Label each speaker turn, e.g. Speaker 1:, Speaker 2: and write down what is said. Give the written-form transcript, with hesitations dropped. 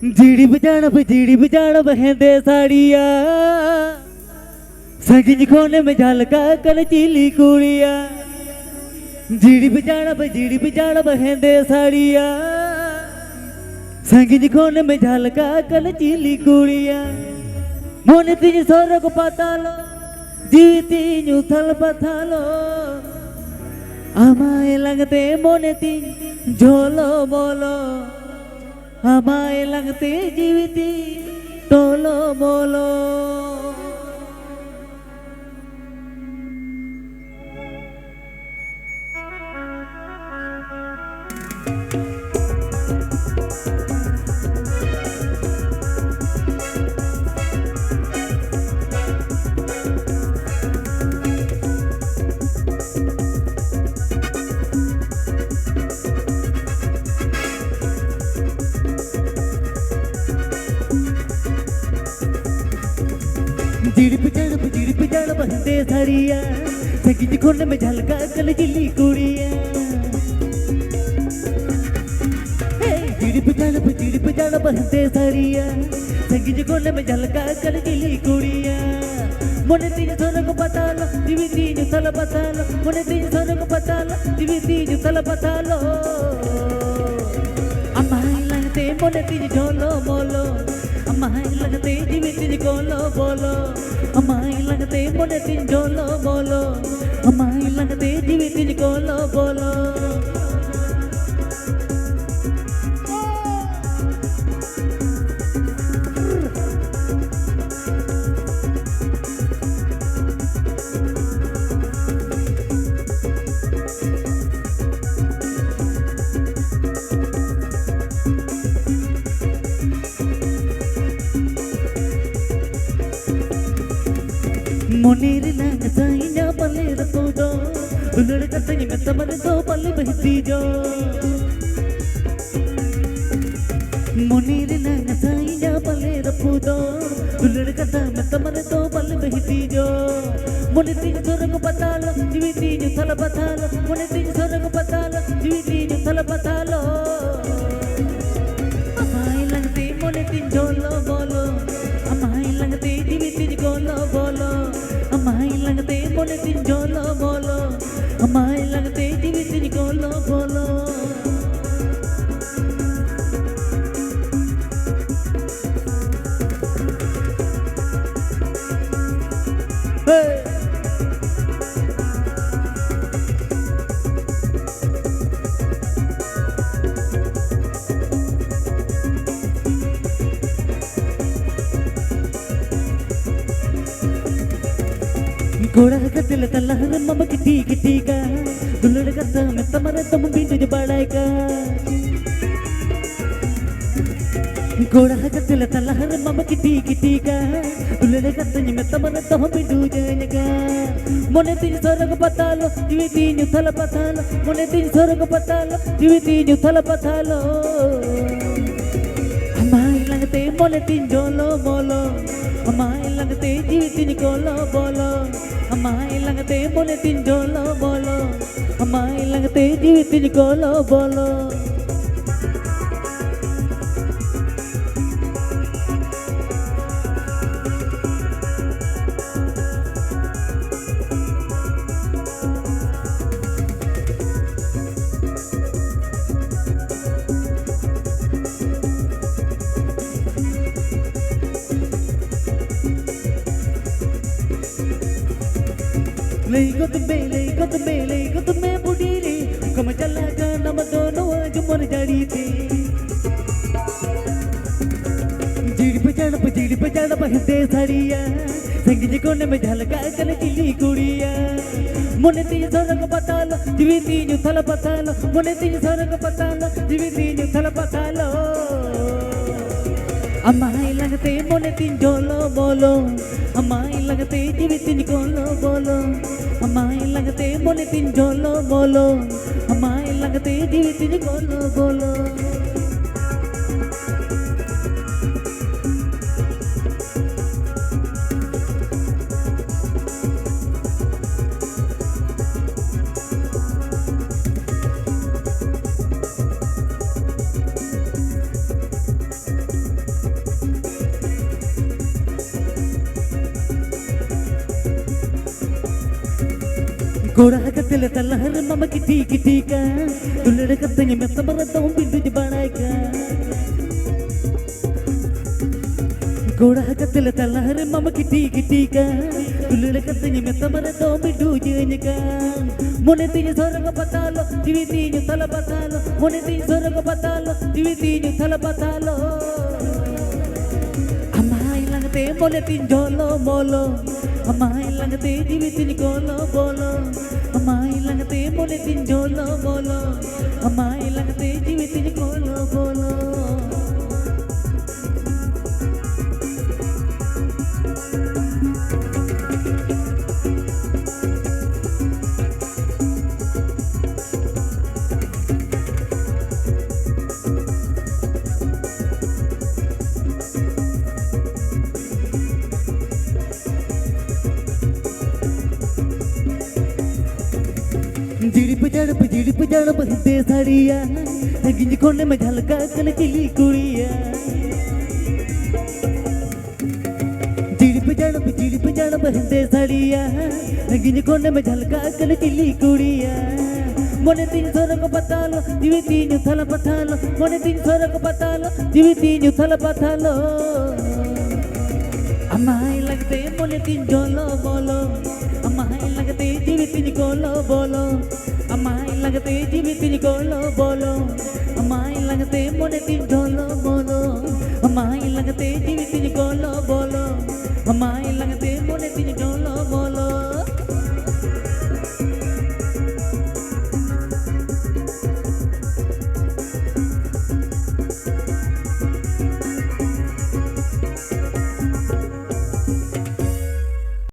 Speaker 1: जीड़ी बजाना बहंदे साड़िया सगिज खोने में झलका कर चीली कुड़िया जीड़ी बजाना बहंदे साड़िया सगिज खोने में झलका कर चीली कुड़िया मोने तीन सोर को पतालो जीती न्यूथल पथालो हमारे लगते मोने तीन झोलो बोलो हमारे लगते जीविती टोलो बोलो जीड़ी जाड़ बहंदे साड़िया सगिज खोने में झलका कल जिली कुड़िया जीड़ी जाड़ बहंदे साड़िया सगिज खोने में झलका कल जिली कुड़िया मोने तीन सोर को पता लो दिवी तीन थल पता लो मोने तीन सोर को पता लो दिवी तीन थल पता लो अम्माई लगते मोने तीन झोलो मोलो अम्माई लगते दिवी तीन कोलो बोलो अम्माई लगते मोने तीन झोलो बोलो अम्माई लगते दिवी तीन कोलो बोलो मोनेर नाग साइना पले रपोदो दुलड़ कतई में तमर दो पले बहती जो मोनेर नाग साइना पले रपोदो दुलड़ कतई में तमर दो पले बहती जो मोने तीन सोर को पता लो जीवी तीन थल पता लो मोने तीन सोर को पता लो जीवी तीन थल पता लो अम्माई लगते मोने तीन झोलो बोलो अम्माई लगते जीवी तीन कोलो बोलो अम्माई लगते मोने तीन झोलो बोलो अम्माई लगते जीवी तीन कोलो बोलो घोड़ा का दिल तलहर मम किटी का दुलड़ का तम तमर तुम बिंदु जो बड़ाएगा घोड़ा का दिल तलहर मम किटी का दुलड़ का तम तमर तुम बिंदु जाएगा मोने तीन सोर को पता लो जीवी तीन थल पता लो मोने तीन सोर को पता लो जीवी तीन थल पता लो हमारे लगते मोने तीन झोलो बोलो हमारे लगते जीवी तीन कोलो बोलो हमारे लगते मोने तीन झोलो बोलो हमारे लगते जीवी तीन कोलो बोलो ले गो तुम्हें बुढ़ी रे कम चला का नम दोनों आज मर जाड़ी थी जीड़ी बजाड़ बहते साड़िया संगीत कोने में झलका कर चिली कुड़िया मोने तीन सोर को पता लो जीवी तीन थल पता लो मोने तीन सोर को पता लो जीवी तीन थल पता लो अम्माई लगते मोने तीन झोलो बोलो अम्माई लगते जीवी तीन कोलो बोलो अम्माई लगते मोने तीन झोलो बोलो अम्माई लगते जीवी तीन कोलो बोलो Gorakatila talahar mama kiti kitika Tulada katanya meta maratong bindu jebanaika Gorakatila talahar mama kiti kitika Tulada katanya meta maratong bindu jenyaka Mone tinya soraga patalo Jiwi tinya thala patalo Mone tinya soraga patalo Jiwi tinya thala patalo Amai langate mole tin jolo molo Amai langate jiwi tin kolo bolo Amai langate mole tin jolo molo Amai langate jiwi tin kolo bolo जिड़प जड़प हिंदे साड़िया गिंज कोने में झलका कल chilli कुड़िया जिड़प जड़प हिंदे साड़िया गिंज कोने में झलका कल chilli कुड़िया मोने 300 को पता लो जीवी 3 थल पता लो मोने 300 को पता लो जीवी 3 थल पता लो अमाई लगते मोने 3 जोलो बोलो अमाई लगते जीवी 3 कोलो बोलो अमाई लगते जीवी 3 कोलो बोलो अमाई लगते मोने 3 जोलो बोलो अमाई लगते जीवी 3